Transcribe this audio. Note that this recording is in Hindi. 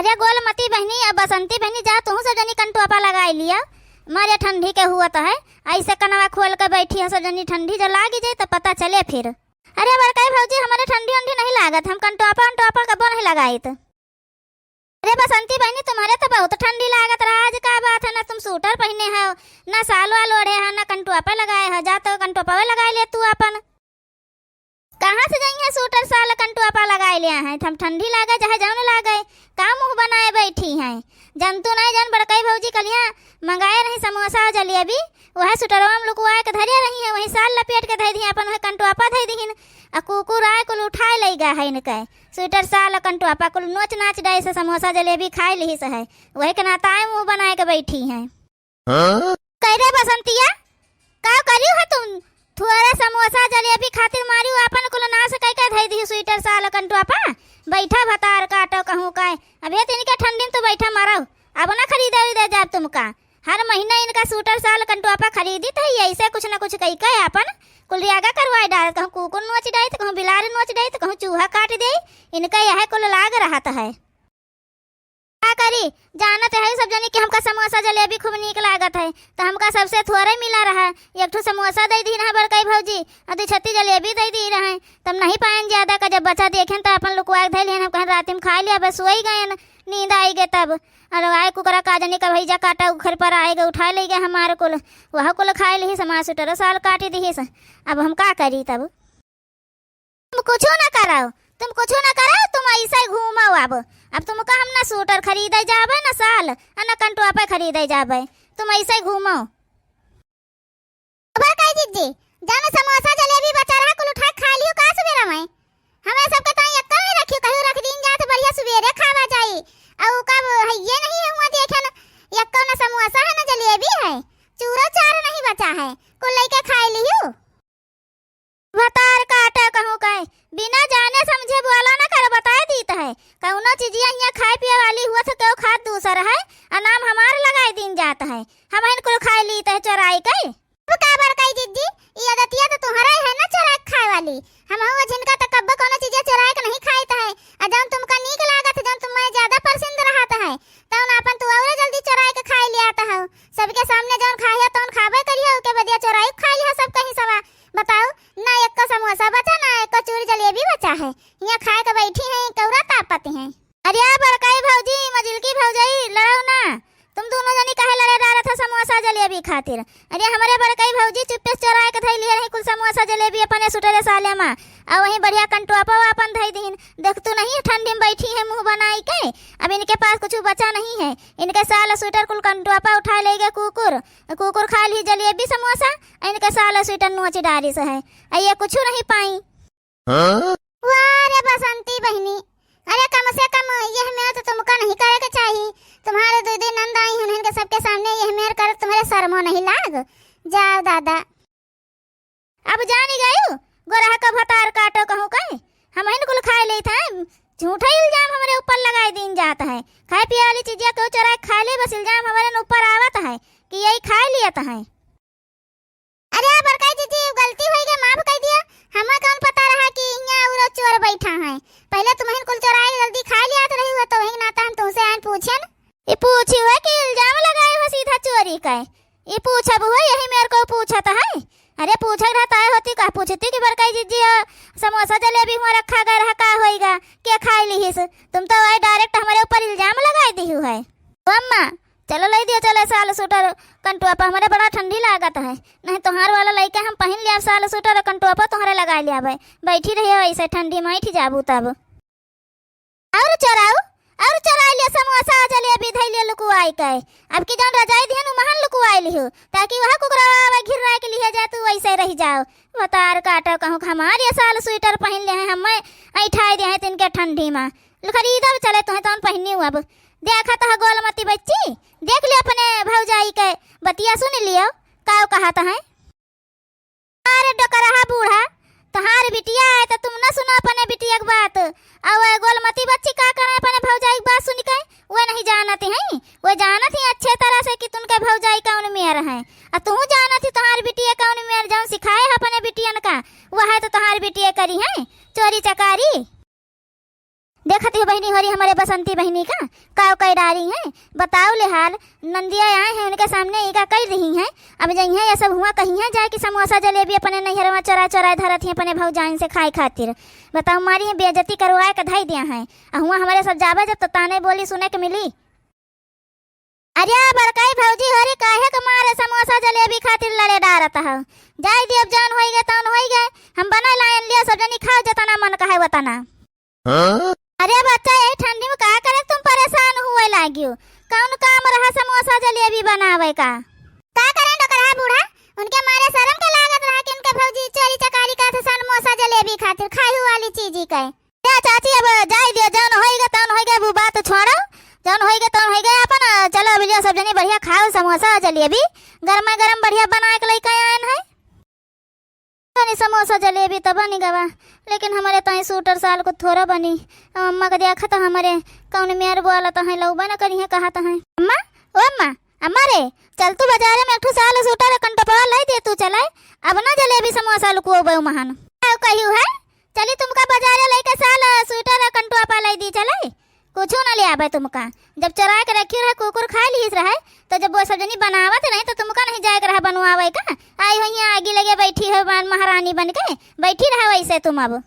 अरे गोलमती बहनी अब बसंती बहनी जा तू सब जनी कंटोपा लगा लिया। मारे ठंडी के हुआ तो है ऐसे कनवा खोल के बैठी है सब जनी, ठंडी जब लागी जाए तो पता चले फिर। अरे बरकाई भौजी हमारे ठंडी वंडी नहीं लागत, हम कंटोपा अंटोपा कबो नहीं लगाई तो। अरे बसंती बहनी तुम्हारे तो बहुत ठंडी लागत रहा, आज का बात है ना तुम सूटर पहने हो ना साल वाल ओढ़े है ना कंटोपा लगाए है, जा तो कंटोपा लगा ले तू अपन। कहाँ से जाइए सूटर साल कंटोपा लगाए लिया है, हम ठंडी लागे चाहे जौन लागे का मुंह बनाए बैठी हैं। जंतु नहीं जन बड़कई भौजी कलिया मंगाए नहीं समोसा जलेबी, वह सुटरवा में लुकवा के धरे रही है, वही साल लपेट के धर दी अपन वह कंटोपा धर दीन आ कुकुर आए कुल उठाए ले गया है इनके स्वेटर साल कंटोपा कुल नोच नाच डाई से समोसा जलेबी खाए ली से है, वही के नाताए मुंह बनाए के बैठी हैं। कह रे बसंतिया का करियो है तुम, थोड़ा समोसा जलेबी खातिर मारियो अपन कुल ना से कह के धर दी स्वेटर साल कंटोपा, बैठा भतार काटो कहूँ का अबे तो इनके ठंडी में तो बैठा मारो, अब ना खरीदा दे जाब तुमका, हर महीना इनका सूटर साल कंटोपा खरीदी तो ऐसे कुछ ना कुछ कही के अपन कुल आगा करवाए डाल, कहूँ कुकुर नोच डाई तो कहूँ बिलारी नोच डाई तो कहूँ चूहा काट दे, इनका यह कुल लाग रहा है। क्या करी जानत है सब जनी कि हमका समोसा जलेबी खूब नीक लागत है, तो हमका सबसे थोड़े मिला रहा, एक ठो समोसा दे दी रहा बड़कई भौजी और 2 जलेबी दे दी रहे, तब नहीं पाएं ज्यादा का, जब बचा देखें तो अपन लुकवा धर लिया, हम कहें रात में खा लिया बस वही गए नींद आई गए तब, और आए कुकरा काजनी का भैया काटा घर पर आएगा उठा ले गए हमारे कुल, वह कुल खाए ली समाज सुटर साल काटी दी। अब हम का करी तब, तुम कुछ ना कराओ, तुम कुछ ना कराओ, तुम ऐसा ही घूमाओ। अब तुमका हम ना सूटर खरीदे जाबे ना साल ना कंटोपा खरीदे जाबे, तुम ऐसे ही घूमाओ। जी जानो समोसा जलेबी बचा रहा कुल उठा खा लियो का सवेरा में, हमें सबके ताई अक्का नहीं रखियो, कहियो रख दिन जात बढ़िया सवेरे खावा जाई, औ कब ये नहीं हुआ देखे ना यक्का ना समोसा है ना जलेबी है, चूरा चार नहीं बचा है, कुल लेके खा लियो। भतार काटा कहूँ का बिना जाने समझे बोला ना कर बताए दी है, कौनो चीजिया यहाँ खाए पिए वाली हुआ तो क्यों खाद दूसर है, नाम हमार लगाए दिन जाता है, हम इनको खाए ली तो चोराई कई का बरकाई जिद्दी ये आदतिया तो तुम्हारा है ना चोराई खाए वाली, हम वो जिनका तकब्ब कोनो चीज चोराई के नहीं खाईता है, अजन तुमका नीक लागत है, जन तुम्हें ज्यादा पसंद रहता है तौन अपन तू और जल्दी चोराई के खाए लियाता है, सबके सामने जौन खाया तौन खाबे करियो के बदिया चोराई खा लिया सब कहीं सवा। बताओ ना एक का समोसा बचा ना एक का चूरी जलेबी बचा है, यहाँ खाए के बैठी हैं कौरा तापती हैं। अरे बरकाई भौजी मजिल की भौजाई लड़ो ना, तुम दोनों जनी काहे लड़े रहा था समोसा जलेबी खातिर। अरे हमारे बड़कई भौजी चुप्पे से चोरा के धई लिए रही कुल समोसा जलेबी अपने सुटरे साले में, और वहीं बढ़िया कंटोपा अपन धई दीन, देख तू नहीं ठंडी में बैठी है मुंह बनाई के, अब इनके पास कुछ बचा नहीं है, इनके साल स्वेटर कुल कंटोपा उठा ले गए कुकुर, कुकुर खा ली जलेबी समोसा, इनके साल स्वेटर नोच डाली से है, ये कुछ नहीं पाई। वाह रे बसंती बहनी, अरे कम से कम यह मेर तो तुमका नहीं करे के चाहिए, तुम्हारे दीदी नंद आई हैं इनके सबके सामने यह मेर कर तुम्हारे शर्मो नहीं लाग, जाओ दादा। अब जानी गयो गोरहा का भतार काटो कहूँ कहीं हम इनको खाए ले थे, झूठा इल्जाम हमारे ऊपर लगाए दिन जाता है, खाए पिए वाली चीजें क्यों चोरा खा ले, बस इल्जाम हमारे ऊपर आवत है कि यही खा लिया है। अरे बरकाई दीदी गलती हुई गई माफ कर दिया, हमें कौन पता रहा कि यहाँ और चोर बैठा है, पहले तुम्हें कुल चोराई जल्दी खा लिया तो रही हुआ, तो वही नाता हम तुमसे आन पूछे न, ये पूछी हुआ कि इल्जाम लगाए हो सीधा चोरी का, ये पूछा हुआ यही मेरे को पूछा था है। अरे पूछा रहता है होती का पूछती कि बरकाई जीजी समोसा जलेबी हुआ रखा गया रहा का होएगा क्या खाई ली हिस, तुम तो वही डायरेक्ट हमारे ऊपर इल्जाम लगाए दी है। अम्मा चलो ले दिया चलो साल सूटर कंटोपा, हमारे बड़ा ठंडी लागत है, नहीं तुम्हार वाला लइके हम पहन लिया साल सूटर कंटोपा तुम्हारे लगा लिया भाई, बैठी रही ऐसे ठंडी में ही जाबू तब। और चोरा लिया समोसा जलेबी धई लिया लुकुआई के, अब की जौन रजाई दिहन महन लुकुआई लियो ताकि वह कुकरा घिर रहा के लिए जाए तू वैसे रह जाओ। बतार काटो कहूँ हमारे साल स्वेटर पहन ले हैं हमें ऐठाई दे हैं तिनके ठंडी में, खरीदा चले तुम्हें तो पहनी हुआ। अब देखा तो गोलमती बच्ची देख लियो अपने भौजाई के बतिया सुन लियो का कहता है। अरे डकरहा बूढ़ा तहार बिटिया है तो तुम ना सुनो अपने बिटिया की बात, और गोलमती बच्ची का करे अपने भौजाई की बात सुन के वो नहीं जानती है, वो जानती है अच्छे तरह से कि तुमके भौजाई कौन मेयर है, और तू जानती तुम्हारी बिटिया कौन मेयर जाऊँ सिखाए है अपने बिटियन का, वह है तो तुम्हारी बिटिया करी है चोरी चकारी। देखती हो बहनी हो रही हमारे बसंती बहनी का का कई डारी हैं बताओ ले हाल। नंदिया आए हैं उनके सामने ईका कर रही हैं। अब जइया ये सब हुआ कहीं है जाए कि समोसा जलेबी अपने नैहरवा चरा चरा धरत ही अपने भौजाइन से खाए खातिर। बताओ मारी है बेइज्जती करवाए के धई दिया है। हुआ हमारे सब जावे जब तो ताने बोली सुने के मिली। अरे बड़काई भौजी हरे काहे के मारे समोसा जलेबी खातिर लड़े डारत है। जाय दी अब जान होई गए तन होई गए। हम बना लायन लिया सब जनी खाओ जतना मन कहे वतना। अरे बच्चा यही ठंडी में का करे तुम परेशान हुए लागियो। कौन काम रहा समोसा जलेबी बनावे का करे डोकरा बूढ़ा। उनके मारे शर्म के लागत रहा कि उनके भौजी चोरी चकारी का समोसा जलेबी खातिर खाई वाली चीज ही कहे। ए चाची अब जाय दियो जान होई गए तन होई गए वो बात छोड़ो। जन होई गए तन होई गए अपन चलो बिलिया सब जनी बढ़िया खाओ समोसा जलेबी गरमा गरम बढ़िया बना के लेके आयन है। बनी समोसा जलेबी तो बनी गवा लेकिन हमारे तई सूटर साल को थोड़ा बनी। अम्मा का देखा तो हमारे कौन मेयर बोला तो है लौबा न करी है कहा तो है। अम्मा ओ अम्मा अम्मा रे चल तू बाजार में एक ठो साल सूटर कंटपा लाई दे तू चलाए। अब ना जलेबी समोसा लुको बहु महान कहियो है। चली तुमका बाजार लेके साल सूटर कंटुआ पा लाई दी चलाए कुछ न ले आवे तुमका। जब चरा के रखी रहे कुकुर खा लीस रहे तो जब वो सब जनी बनावत नहीं तो तुमका नहीं जाए रहा बनवावे का। आई हो यहाँ आगे लगे बैठी हो महारानी बन के बैठी रहा वैसे तुम अब।